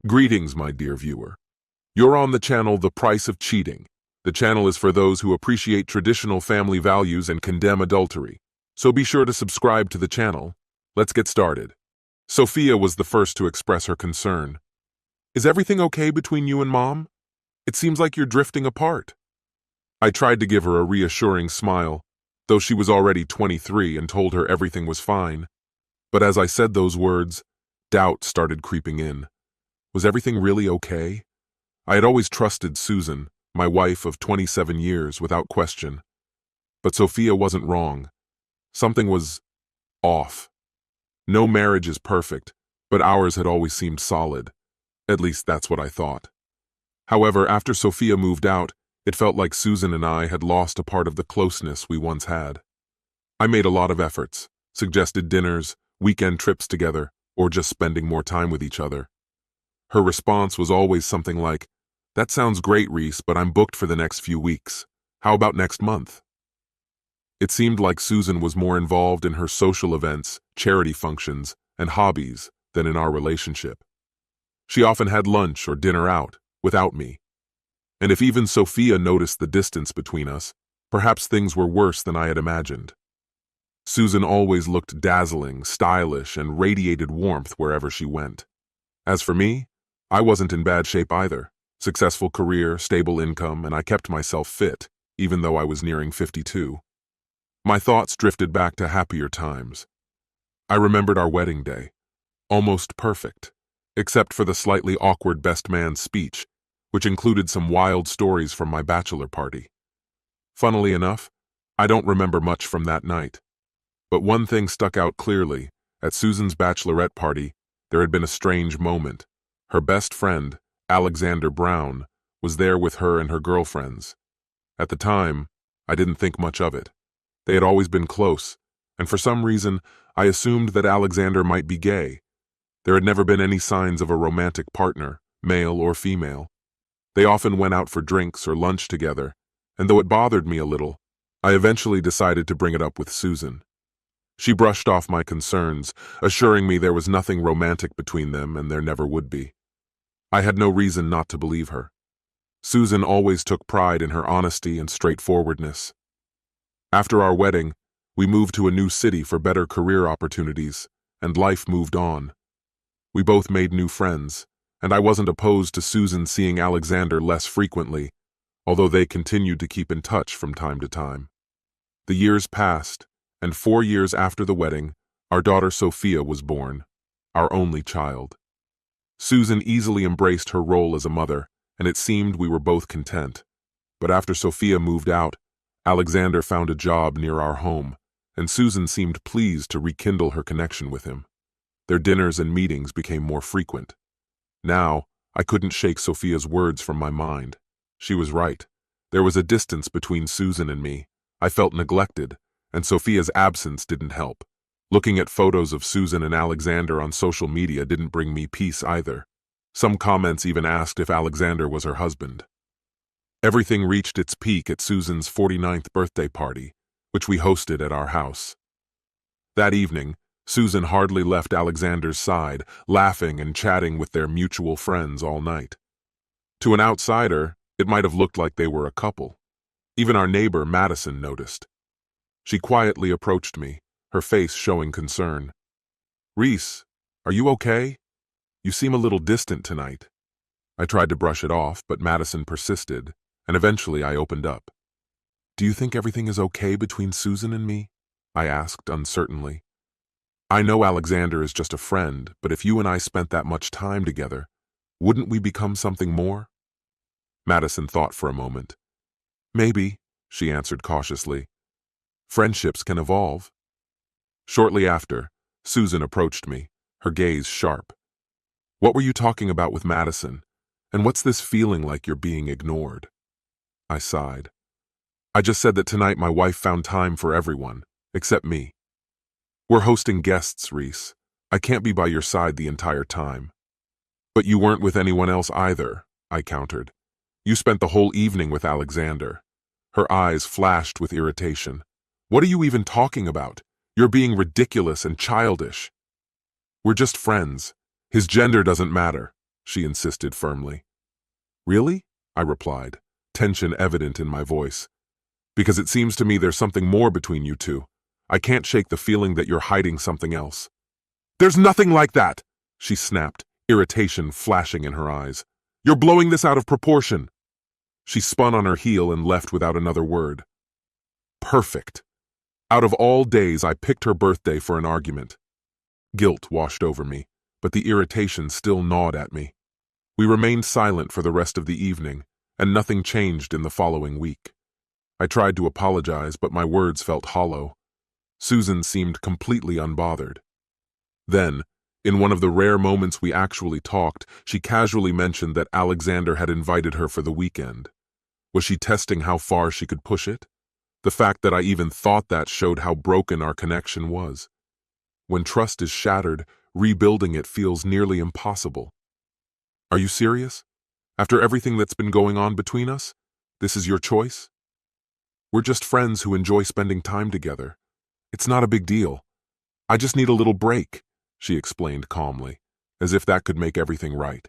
Greetings, my dear viewer. You're on the channel The Price of Cheating. The channel is for those who appreciate traditional family values and condemn adultery. So be sure to subscribe to the channel. Let's get started. Sophia was the first to express her concern. Is everything okay between you and Mom? It seems like you're drifting apart. I tried to give her a reassuring smile, though she was already 23 and told her everything was fine. But as I said those words, doubt started creeping in. Was everything really okay? I had always trusted Susan, my wife of 27 years, without question. But Sophia wasn't wrong. Something was off. No marriage is perfect, but ours had always seemed solid. At least that's what I thought. However, after Sophia moved out, it felt like Susan and I had lost a part of the closeness we once had. I made a lot of efforts, suggested dinners, weekend trips together, or just spending more time with each other. Her response was always something like, "That sounds great, Reese, but I'm booked for the next few weeks. How about next month?" It seemed like Susan was more involved in her social events, charity functions, and hobbies than in our relationship. She often had lunch or dinner out, without me. And if even Sophia noticed the distance between us, perhaps things were worse than I had imagined. Susan always looked dazzling, stylish, and radiated warmth wherever she went. As for me, I wasn't in bad shape either. Successful career, stable income, and I kept myself fit, even though I was nearing 52. My thoughts drifted back to happier times. I remembered our wedding day, almost perfect, except for the slightly awkward best man speech, which included some wild stories from my bachelor party. Funnily enough, I don't remember much from that night. But one thing stuck out clearly. At Susan's bachelorette party, there had been a strange moment. Her best friend, Alexander Brown, was there with her and her girlfriends. At the time, I didn't think much of it. They had always been close, and for some reason, I assumed that Alexander might be gay. There had never been any signs of a romantic partner, male or female. They often went out for drinks or lunch together, and though it bothered me a little, I eventually decided to bring it up with Susan. She brushed off my concerns, assuring me there was nothing romantic between them and there never would be. I had no reason not to believe her. Susan always took pride in her honesty and straightforwardness. After our wedding, we moved to a new city for better career opportunities, and life moved on. We both made new friends, and I wasn't opposed to Susan seeing Alexander less frequently, although they continued to keep in touch from time to time. The years passed, and 4 years after the wedding, our daughter Sophia was born, our only child. Susan easily embraced her role as a mother, and it seemed we were both content. But after Sophia moved out, Alexander found a job near our home, and Susan seemed pleased to rekindle her connection with him. Their dinners and meetings became more frequent. Now, I couldn't shake Sophia's words from my mind. She was right. There was a distance between Susan and me. I felt neglected, and Sophia's absence didn't help. Looking at photos of Susan and Alexander on social media didn't bring me peace either. Some comments even asked if Alexander was her husband. Everything reached its peak at Susan's 49th birthday party, which we hosted at our house. That evening, Susan hardly left Alexander's side, laughing and chatting with their mutual friends all night. To an outsider, it might have looked like they were a couple. Even our neighbor, Madison, noticed. She quietly approached me, her face showing concern. "Reese, are you okay? You seem a little distant tonight." I tried to brush it off, but Madison persisted, and eventually I opened up. "Do you think everything is okay between Susan and me?" I asked uncertainly. "I know Alexander is just a friend, but if you and I spent that much time together, wouldn't we become something more?" Madison thought for a moment. "Maybe," she answered cautiously. "Friendships can evolve." Shortly after, Susan approached me, her gaze sharp. "What were you talking about with Madison? And what's this feeling like you're being ignored?" I sighed. "I just said that tonight my wife found time for everyone, except me. We're hosting guests, Reese. I can't be by your side the entire time." "But you weren't with anyone else either," I countered. "You spent the whole evening with Alexander." Her eyes flashed with irritation. "What are you even talking about? You're being ridiculous and childish." "We're just friends. His gender doesn't matter," she insisted firmly. Really? I replied, tension evident in my voice. Because it seems to me there's something more between you two. I can't shake the feeling that you're hiding something else. There's nothing like that, she snapped, irritation flashing in her eyes. You're blowing this out of proportion. She spun on her heel and left without another word. Perfect. Out of all days, I picked her birthday for an argument. Guilt washed over me, but the irritation still gnawed at me. We remained silent for the rest of the evening, and nothing changed in the following week. I tried to apologize, but my words felt hollow. Susan seemed completely unbothered. Then, in one of the rare moments we actually talked, she casually mentioned that Alexander had invited her for the weekend. Was she testing how far she could push it? The fact that I even thought that showed how broken our connection was. When trust is shattered, rebuilding it feels nearly impossible. Are you serious? After everything that's been going on between us, this is your choice? We're just friends who enjoy spending time together. It's not a big deal. I just need a little break, she explained calmly, as if that could make everything right.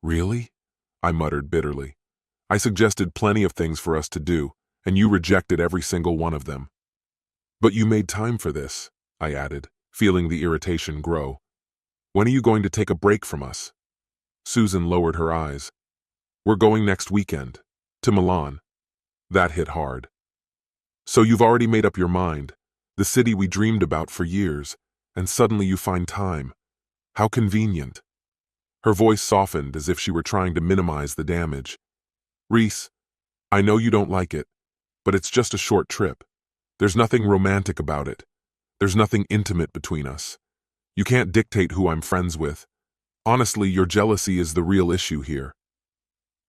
Really? I muttered bitterly. I suggested plenty of things for us to do, and you rejected every single one of them. But you made time for this, I added, feeling the irritation grow. When are you going to take a break from us? Susan lowered her eyes. We're going next weekend, to Milan. That hit hard. So you've already made up your mind, the city we dreamed about for years, and suddenly you find time. How convenient. Her voice softened as if she were trying to minimize the damage. Reese, I know you don't like it, but it's just a short trip. There's nothing romantic about it. There's nothing intimate between us. You can't dictate who I'm friends with. Honestly, your jealousy is the real issue here.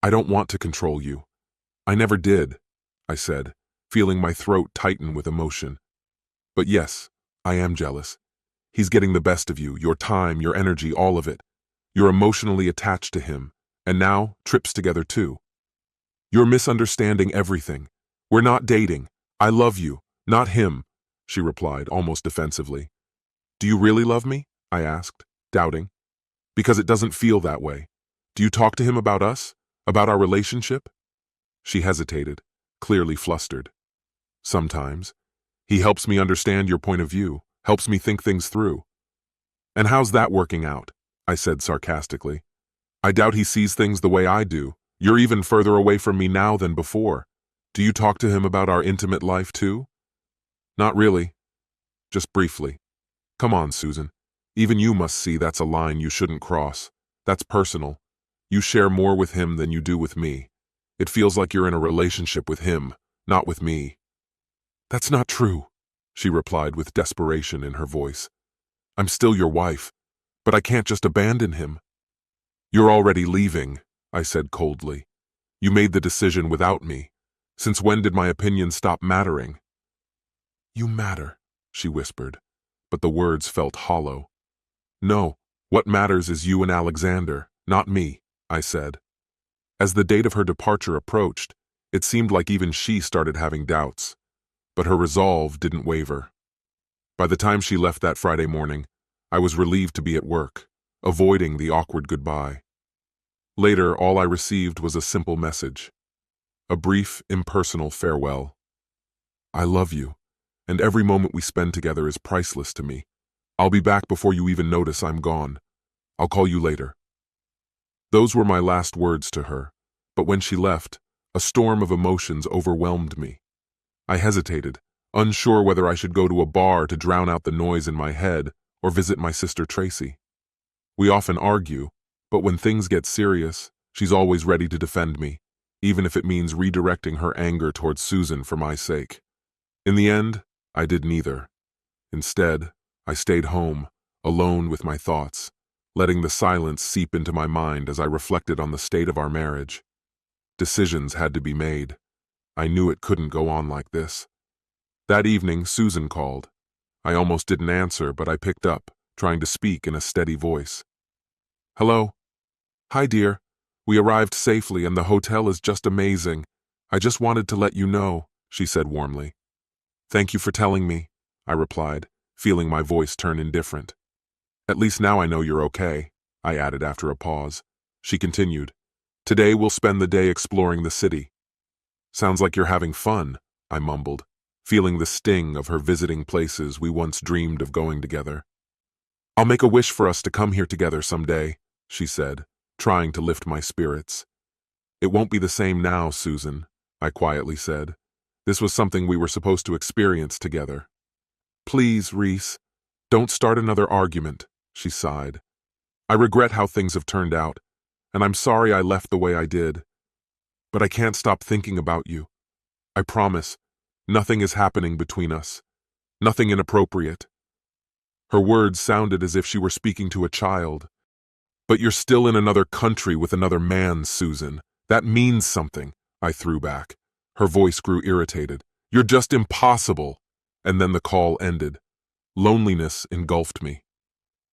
I don't want to control you. I never did, I said, feeling my throat tighten with emotion. But yes, I am jealous. He's getting the best of you, your time, your energy, all of it. You're emotionally attached to him, and now, trips together too. You're misunderstanding everything. We're not dating. I love you, not him, she replied, almost defensively. Do you really love me? I asked, doubting. Because it doesn't feel that way. Do you talk to him about us? About our relationship? She hesitated, clearly flustered. Sometimes. He helps me understand your point of view, helps me think things through. And how's that working out? I said sarcastically. I doubt he sees things the way I do. You're even further away from me now than before. Do you talk to him about our intimate life too? Not really. Just briefly. Come on, Susan. Even you must see that's a line you shouldn't cross. That's personal. You share more with him than you do with me. It feels like you're in a relationship with him, not with me. That's not true, she replied with desperation in her voice. I'm still your wife, but I can't just abandon him. You're already leaving, I said coldly. You made the decision without me. Since when did my opinion stop mattering? You matter, she whispered, but the words felt hollow. No, what matters is you and Alexander, not me, I said. As the date of her departure approached, it seemed like even she started having doubts, but her resolve didn't waver. By the time she left that Friday morning, I was relieved to be at work, avoiding the awkward goodbye. Later, all I received was a simple message. A brief, impersonal farewell. I love you, and every moment we spend together is priceless to me. I'll be back before you even notice I'm gone. I'll call you later. Those were my last words to her, but when she left, a storm of emotions overwhelmed me. I hesitated, unsure whether I should go to a bar to drown out the noise in my head or visit my sister Tracy. We often argue, but when things get serious, she's always ready to defend me, even if it means redirecting her anger towards Susan for my sake. In the end, I did neither. Instead, I stayed home, alone with my thoughts, letting the silence seep into my mind as I reflected on the state of our marriage. Decisions had to be made. I knew it couldn't go on like this. That evening, Susan called. I almost didn't answer, but I picked up, trying to speak in a steady voice. Hello? Hi, dear. We arrived safely and the hotel is just amazing. I just wanted to let you know, she said warmly. Thank you for telling me, I replied, feeling my voice turn indifferent. At least now I know you're okay. I added after a pause. She continued, "Today we'll spend the day exploring the city." "Sounds like you're having fun," I mumbled, feeling the sting of her visiting places we once dreamed of going together. "I'll make a wish for us to come here together someday," she said, trying to lift my spirits. "It won't be the same now, Susan," I quietly said. "This was something we were supposed to experience together." "Please, Reese, don't start another argument," she sighed. "I regret how things have turned out, and I'm sorry I left the way I did. But I can't stop thinking about you. I promise, nothing is happening between us. Nothing inappropriate." Her words sounded as if she were speaking to a child. "But you're still in another country with another man, Susan. That means something," I threw back. Her voice grew irritated. "You're just impossible." And then the call ended. Loneliness engulfed me.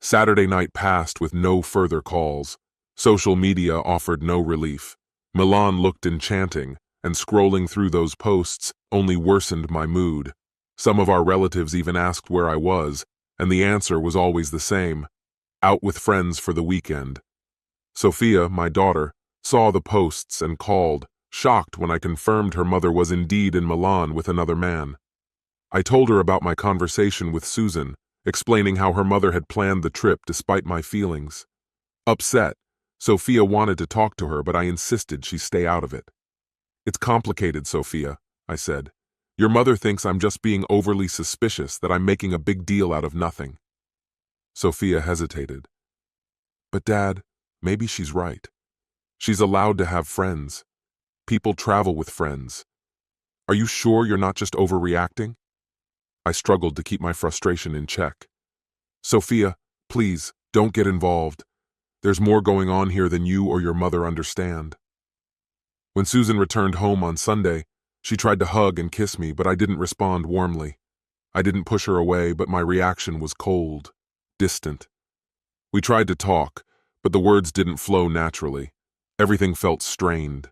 Saturday night passed with no further calls. Social media offered no relief. Milan looked enchanting, and scrolling through those posts only worsened my mood. Some of our relatives even asked where I was, and the answer was always the same: out with friends for the weekend. Sophia, my daughter, saw the posts and called, shocked when I confirmed her mother was indeed in Milan with another man. I told her about my conversation with Susan, explaining how her mother had planned the trip despite my feelings. Upset, Sophia wanted to talk to her, but I insisted she stay out of it. "It's complicated, Sophia," I said. "Your mother thinks I'm just being overly suspicious, that I'm making a big deal out of nothing." Sophia hesitated. "But Dad, maybe she's right. She's allowed to have friends. People travel with friends. Are you sure you're not just overreacting?" I struggled to keep my frustration in check. "Sophia, please, don't get involved. There's more going on here than you or your mother understand." When Susan returned home on Sunday, she tried to hug and kiss me, but I didn't respond warmly. I didn't push her away, but my reaction was cold, distant. We tried to talk, but the words didn't flow naturally. Everything felt strained.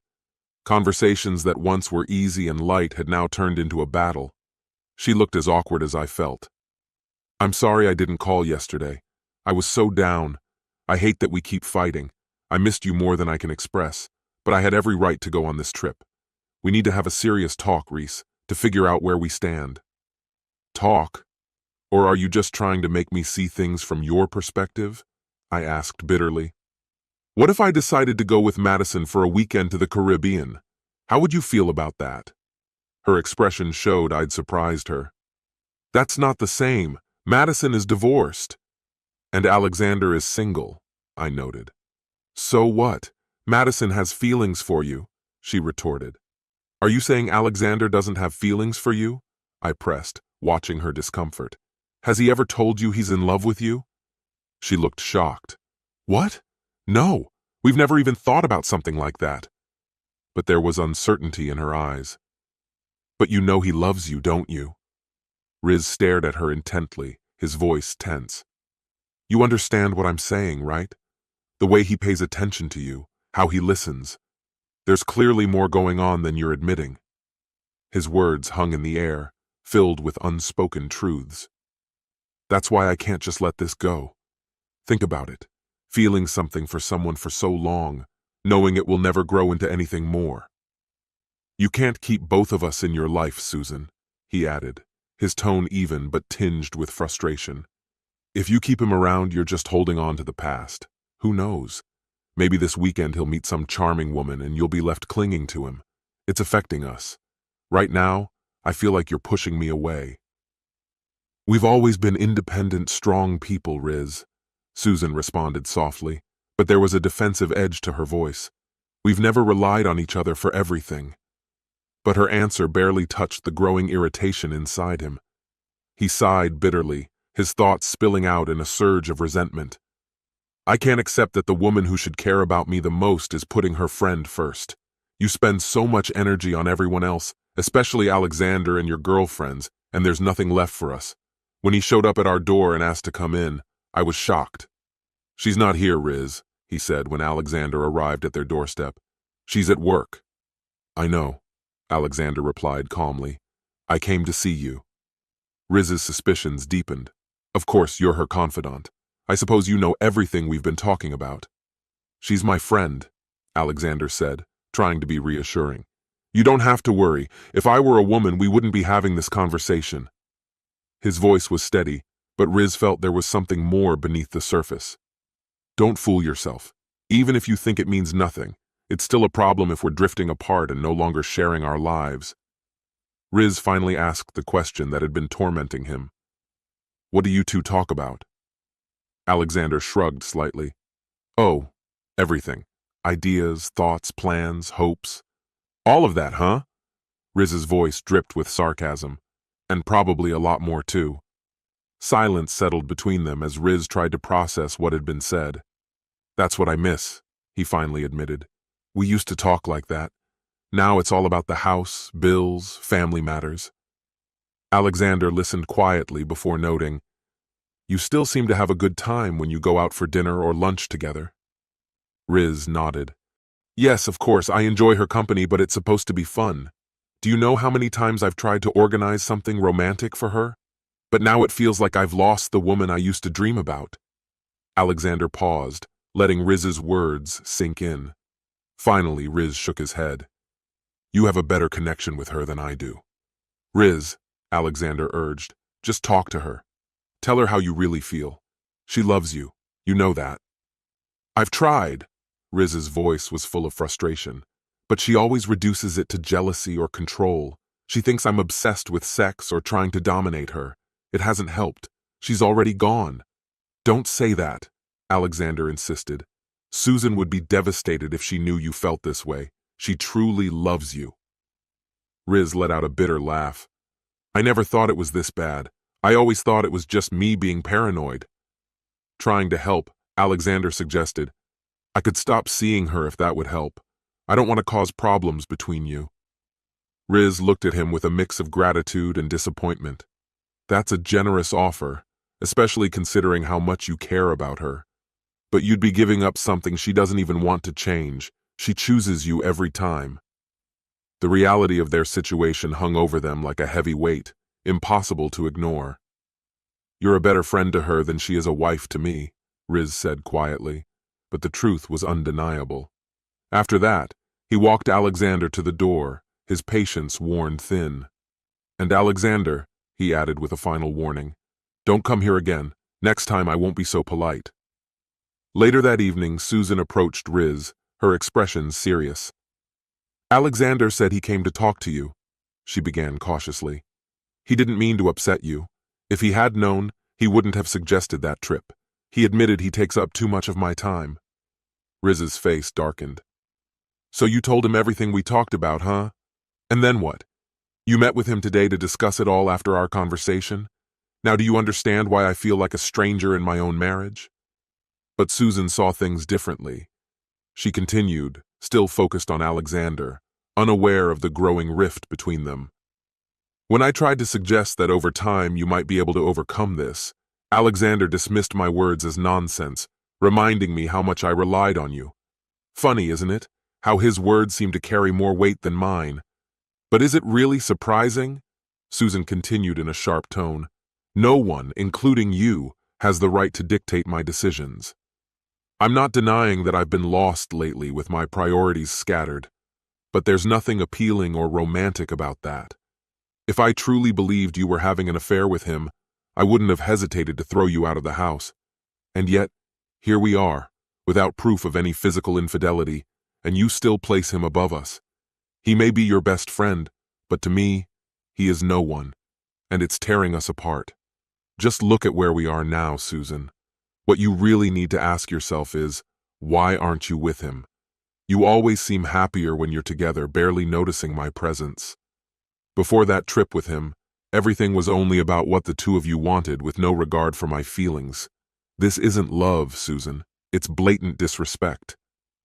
Conversations that once were easy and light had now turned into a battle. She looked as awkward as I felt. "I'm sorry I didn't call yesterday. I was so down. I hate that we keep fighting. I missed you more than I can express, but I had every right to go on this trip. We need to have a serious talk, Reese, to figure out where we stand." "Talk? Or are you just trying to make me see things from your perspective?" I asked bitterly. "What if I decided to go with Madison for a weekend to the Caribbean? How would you feel about that?" Her expression showed I'd surprised her. "That's not the same. Madison is divorced." "And Alexander is single," I noted. "So what? Madison has feelings for you," she retorted. "Are you saying Alexander doesn't have feelings for you?" I pressed, watching her discomfort. "Has he ever told you he's in love with you?" She looked shocked. "What? No, we've never even thought about something like that." But there was uncertainty in her eyes. "But you know he loves you, don't you?" Riz stared at her intently, his voice tense. "You understand what I'm saying, right? The way he pays attention to you, how he listens. There's clearly more going on than you're admitting." His words hung in the air, filled with unspoken truths. "That's why I can't just let this go. Think about it. Feeling something for someone for so long, knowing it will never grow into anything more. You can't keep both of us in your life, Susan," he added, his tone even but tinged with frustration. "If you keep him around, you're just holding on to the past. Who knows? Maybe this weekend he'll meet some charming woman and you'll be left clinging to him. It's affecting us. Right now, I feel like you're pushing me away." "We've always been independent, strong people, Riz," Susan responded softly, but there was a defensive edge to her voice. "We've never relied on each other for everything." But her answer barely touched the growing irritation inside him. He sighed bitterly, his thoughts spilling out in a surge of resentment. "I can't accept that the woman who should care about me the most is putting her friend first. You spend so much energy on everyone else, especially Alexander and your girlfriends, and there's nothing left for us. When he showed up at our door and asked to come in, I was shocked." "She's not here, Riz," he said when Alexander arrived at their doorstep. "She's at work." "I know," Alexander replied calmly. "I came to see you." Riz's suspicions deepened. "Of course, you're her confidant. I suppose you know everything we've been talking about. She's my friend, Alexander said, trying to be reassuring. You don't have to worry. If I were a woman, we wouldn't be having this conversation. His voice was steady, but Riz felt there was something more beneath the surface. Don't fool yourself. Even if you think it means nothing, it's still a problem if we're drifting apart and no longer sharing our lives. Riz finally asked the question that had been tormenting him. What do you two talk about? Alexander shrugged slightly. Oh, everything. Ideas, thoughts, plans, hopes. All of that, huh? Riz's voice dripped with sarcasm. And probably a lot more too. Silence settled between them as Riz tried to process what had been said. That's what I miss, he finally admitted. We used to talk like that. Now it's all about the house, bills, family matters. Alexander listened quietly before noting, You still seem to have a good time when you go out for dinner or lunch together. Riz nodded. Yes, of course, I enjoy her company, but it's supposed to be fun. Do you know how many times I've tried to organize something romantic for her? But now it feels like I've lost the woman I used to dream about. Alexander paused, letting Riz's words sink in. Finally, Riz shook his head. You have a better connection with her than I do. Riz, Alexander urged, just talk to her. Tell her how you really feel. She loves you. You know that. I've tried. Riz's voice was full of frustration. But she always reduces it to jealousy or control. She thinks I'm obsessed with sex or trying to dominate her. It hasn't helped. She's already gone. Don't say that, Alexander insisted. Susan would be devastated if she knew you felt this way. She truly loves you. Riz let out a bitter laugh. I never thought it was this bad. I always thought it was just me being paranoid. Trying to help, Alexander suggested, I could stop seeing her if that would help. I don't want to cause problems between you. Riz looked at him with a mix of gratitude and disappointment. That's a generous offer, especially considering how much you care about her. But you'd be giving up something she doesn't even want to change. She chooses you every time. The reality of their situation hung over them like a heavy weight, impossible to ignore. You're a better friend to her than she is a wife to me, Riz said quietly, but the truth was undeniable. After that, he walked Alexander to the door, his patience worn thin. And Alexander, he added with a final warning, don't come here again. Next time I won't be so polite. Later that evening, Susan approached Riz, her expression serious. Alexander said he came to talk to you, she began cautiously. He didn't mean to upset you. If he had known, he wouldn't have suggested that trip. He admitted he takes up too much of my time. Riz's face darkened. So you told him everything we talked about, huh? And then what? You met with him today to discuss it all after our conversation? Now do you understand why I feel like a stranger in my own marriage? But Susan saw things differently. She continued, still focused on Alexander, unaware of the growing rift between them. When I tried to suggest that over time you might be able to overcome this, Alexander dismissed my words as nonsense, reminding me how much I relied on you. Funny, isn't it? How his words seem to carry more weight than mine. But is it really surprising? Susan continued in a sharp tone. No one, including you, has the right to dictate my decisions. I'm not denying that I've been lost lately with my priorities scattered, but there's nothing appealing or romantic about that. If I truly believed you were having an affair with him, I wouldn't have hesitated to throw you out of the house. And yet, here we are, without proof of any physical infidelity, and you still place him above us. He may be your best friend, but to me, he is no one, and it's tearing us apart. Just look at where we are now, Susan. What you really need to ask yourself is, why aren't you with him? You always seem happier when you're together, barely noticing my presence. Before that trip with him, everything was only about what the two of you wanted with no regard for my feelings. This isn't love, Susan. It's blatant disrespect.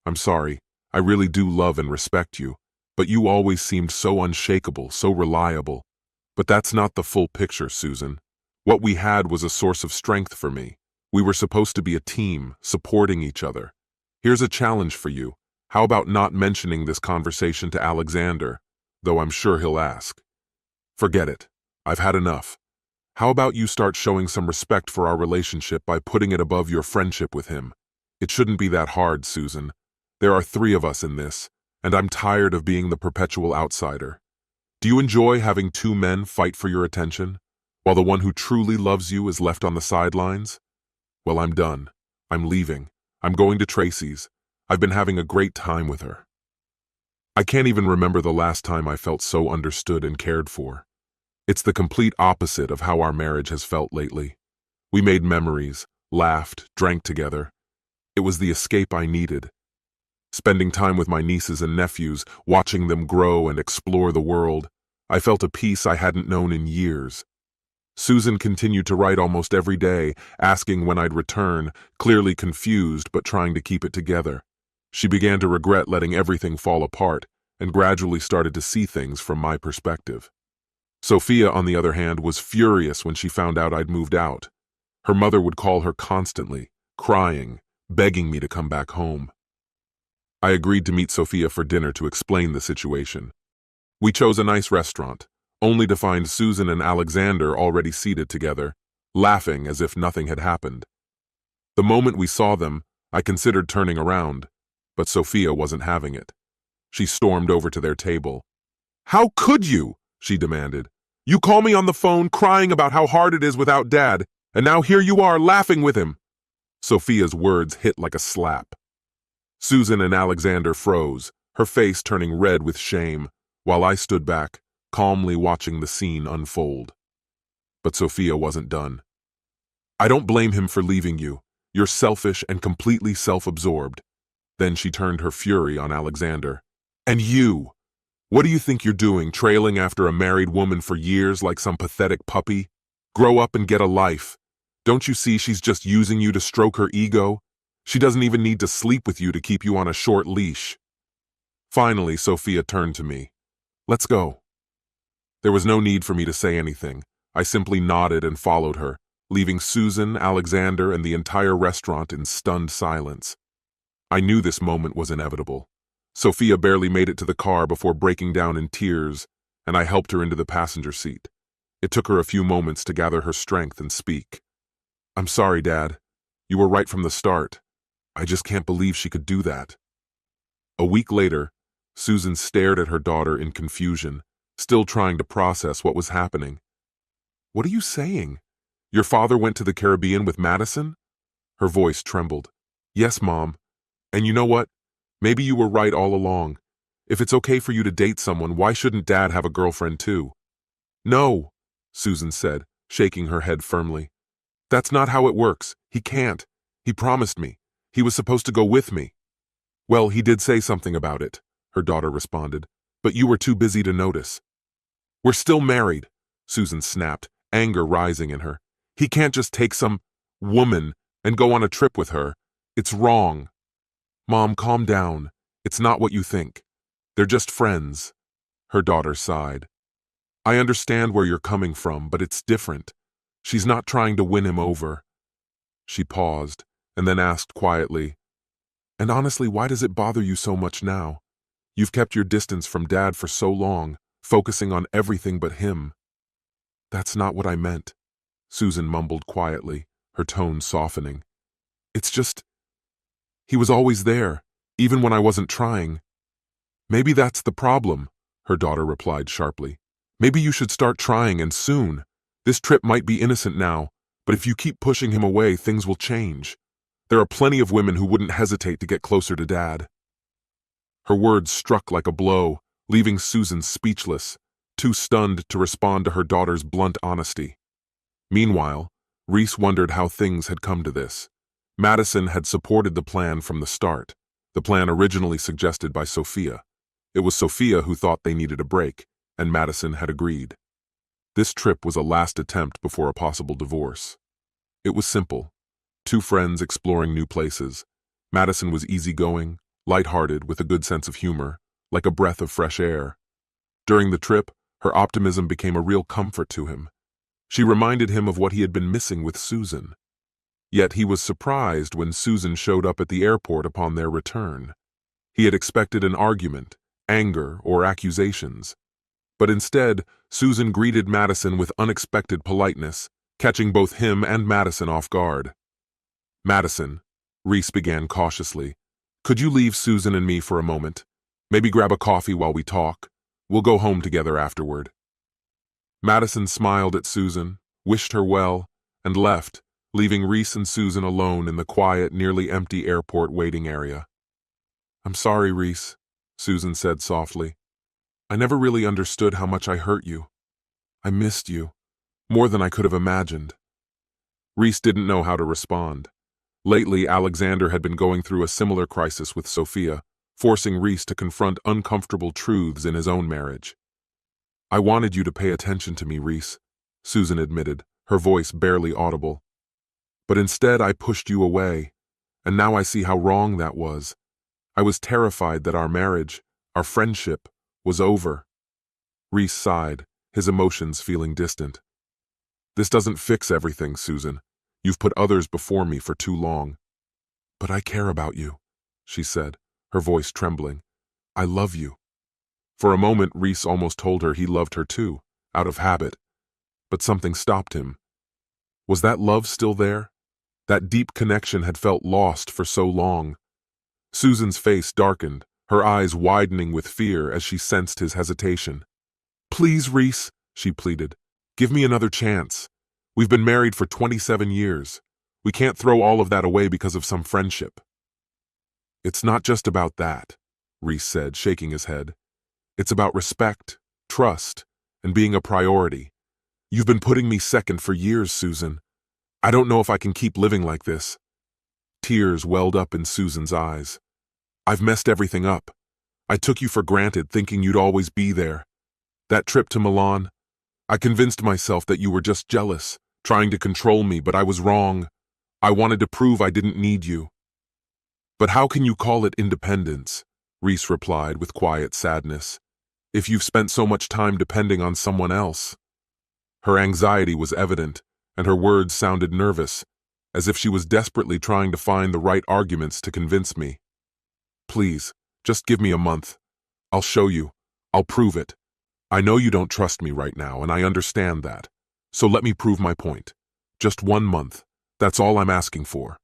I'm sorry. I really do love and respect you, but you always seemed so unshakable, so reliable. But that's not the full picture, Susan. What we had was a source of strength for me. We were supposed to be a team, supporting each other. Here's a challenge for you. How about not mentioning this conversation to Alexander, though I'm sure he'll ask? Forget it. I've had enough. How about you start showing some respect for our relationship by putting it above your friendship with him? It shouldn't be that hard, Susan. There are 3 of us in this, and I'm tired of being the perpetual outsider. Do you enjoy having 2 men fight for your attention, while the one who truly loves you is left on the sidelines? Well, I'm done. I'm leaving. I'm going to Tracy's. I've been having a great time with her. I can't even remember the last time I felt so understood and cared for. It's the complete opposite of how our marriage has felt lately. We made memories, laughed, drank together. It was the escape I needed. Spending time with my nieces and nephews, watching them grow and explore the world, I felt a peace I hadn't known in years. Susan continued to write almost every day, asking when I'd return, clearly confused but trying to keep it together. She began to regret letting everything fall apart and gradually started to see things from my perspective. Sophia, on the other hand, was furious when she found out I'd moved out. Her mother would call her constantly, crying, begging me to come back home. I agreed to meet Sophia for dinner to explain the situation. We chose a nice restaurant, only to find Susan and Alexander already seated together, laughing as if nothing had happened. The moment we saw them, I considered turning around, but Sophia wasn't having it. She stormed over to their table. "How could you?" she demanded. "You call me on the phone crying about how hard it is without Dad, and now here you are laughing with him." Sophia's words hit like a slap. Susan and Alexander froze, her face turning red with shame, while I stood back, calmly watching the scene unfold. But Sophia wasn't done. "I don't blame him for leaving you. You're selfish and completely self-absorbed." Then she turned her fury on Alexander. "And you? What do you think you're doing, trailing after a married woman for years like some pathetic puppy? Grow up and get a life. Don't you see she's just using you to stroke her ego? She doesn't even need to sleep with you to keep you on a short leash." Finally, Sophia turned to me. "Let's go." There was no need for me to say anything. I simply nodded and followed her, leaving Susan, Alexander, and the entire restaurant in stunned silence. I knew this moment was inevitable. Sophia barely made it to the car before breaking down in tears, and I helped her into the passenger seat. It took her a few moments to gather her strength and speak. "I'm sorry, Dad. You were right from the start. I just can't believe she could do that." A week later, Susan stared at her daughter in confusion, still trying to process what was happening. "What are you saying? Your father went to the Caribbean with Madison?" Her voice trembled. "Yes, Mom. And you know what? Maybe you were right all along. If it's okay for you to date someone, why shouldn't Dad have a girlfriend too?" "No," Susan said, shaking her head firmly. "That's not how it works. He can't. He promised me. He was supposed to go with me." "Well, he did say something about it," her daughter responded, "but you were too busy to notice." "We're still married," Susan snapped, anger rising in her. "He can't just take some woman and go on a trip with her. It's wrong." "Mom, calm down. It's not what you think. They're just friends." Her daughter sighed. "I understand where you're coming from, but it's different. She's not trying to win him over." She paused, and then asked quietly, "And honestly, why does it bother you so much now? You've kept your distance from Dad for so long, focusing on everything but him." "That's not what I meant," Susan mumbled quietly, her tone softening. "It's just, he was always there, even when I wasn't trying." "Maybe that's the problem," her daughter replied sharply. "Maybe you should start trying, and soon. This trip might be innocent now, but if you keep pushing him away, things will change. There are plenty of women who wouldn't hesitate to get closer to Dad." Her words struck like a blow, leaving Susan speechless, too stunned to respond to her daughter's blunt honesty. Meanwhile, Reese wondered how things had come to this. Madison had supported the plan from the start, the plan originally suggested by Sophia. It was Sophia who thought they needed a break, and Madison had agreed. This trip was a last attempt before a possible divorce. It was simple. 2 friends exploring new places. Madison was easygoing, lighthearted, with a good sense of humor, like a breath of fresh air. During the trip, her optimism became a real comfort to him. She reminded him of what he had been missing with Susan. Yet he was surprised when Susan showed up at the airport upon their return. He had expected an argument, anger, or accusations. But instead, Susan greeted Madison with unexpected politeness, catching both him and Madison off guard. "Madison," Reese began cautiously, "could you leave Susan and me for a moment? Maybe grab a coffee while we talk. We'll go home together afterward." Madison smiled at Susan, wished her well, and left, leaving Reese and Susan alone in the quiet, nearly empty airport waiting area. "I'm sorry, Reese," Susan said softly. "I never really understood how much I hurt you. I missed you, more than I could have imagined." Reese didn't know how to respond. Lately, Alexander had been going through a similar crisis with Sophia, forcing Reese to confront uncomfortable truths in his own marriage. "I wanted you to pay attention to me, Reese," Susan admitted, her voice barely audible. "But instead I pushed you away, and now I see how wrong that was. I was terrified that our marriage, our friendship, was over." Reese sighed, his emotions feeling distant. "This doesn't fix everything, Susan. You've put others before me for too long." "But I care about you," she said, her voice trembling. "I love you." For a moment, Reese almost told her he loved her too, out of habit. But something stopped him. Was that love still there? That deep connection had felt lost for so long. Susan's face darkened, her eyes widening with fear as she sensed his hesitation. "Please, Reese," she pleaded, "give me another chance. We've been married for 27 years. We can't throw all of that away because of some friendship." "It's not just about that," Reese said, shaking his head. "It's about respect, trust, and being a priority. You've been putting me second for years, Susan. I don't know if I can keep living like this." Tears welled up in Susan's eyes. "I've messed everything up. I took you for granted, thinking you'd always be there. That trip to Milan, I convinced myself that you were just jealous, trying to control me, but I was wrong. I wanted to prove I didn't need you." "But how can you call it independence?" Reese replied with quiet sadness. "If you've spent so much time depending on someone else." Her anxiety was evident, and her words sounded nervous, as if she was desperately trying to find the right arguments to convince me. "Please, just give me a month. I'll show you. I'll prove it. I know you don't trust me right now, and I understand that. So let me prove my point. Just 1 month. That's all I'm asking for."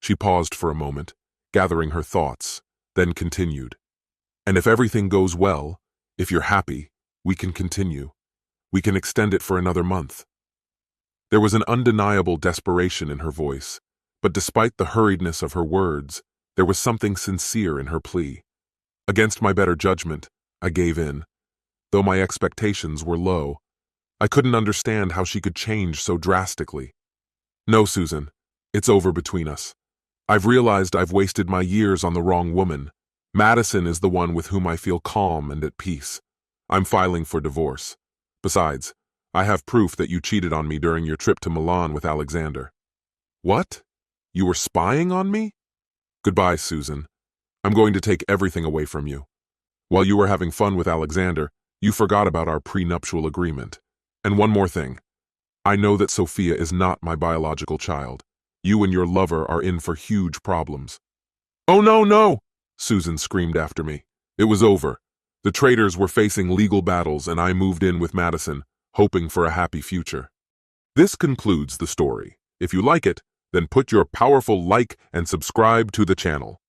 She paused for a moment, gathering her thoughts, then continued. "And if everything goes well, if you're happy, we can continue. We can extend it for another month." There was an undeniable desperation in her voice, but despite the hurriedness of her words, there was something sincere in her plea. Against my better judgment, I gave in. Though my expectations were low, I couldn't understand how she could change so drastically. "No, Susan, it's over between us. I've realized I've wasted my years on the wrong woman. Madison is the one with whom I feel calm and at peace. I'm filing for divorce. Besides, I have proof that you cheated on me during your trip to Milan with Alexander." "What? You were spying on me?" "Goodbye, Susan. I'm going to take everything away from you. While you were having fun with Alexander, you forgot about our prenuptial agreement. And one more thing. I know that Sophia is not my biological child. You and your lover are in for huge problems." "Oh, no, no!" Susan screamed after me. It was over. The traitors were facing legal battles, and I moved in with Madison, hoping for a happy future. This concludes the story. If you like it, then put your powerful like and subscribe to the channel.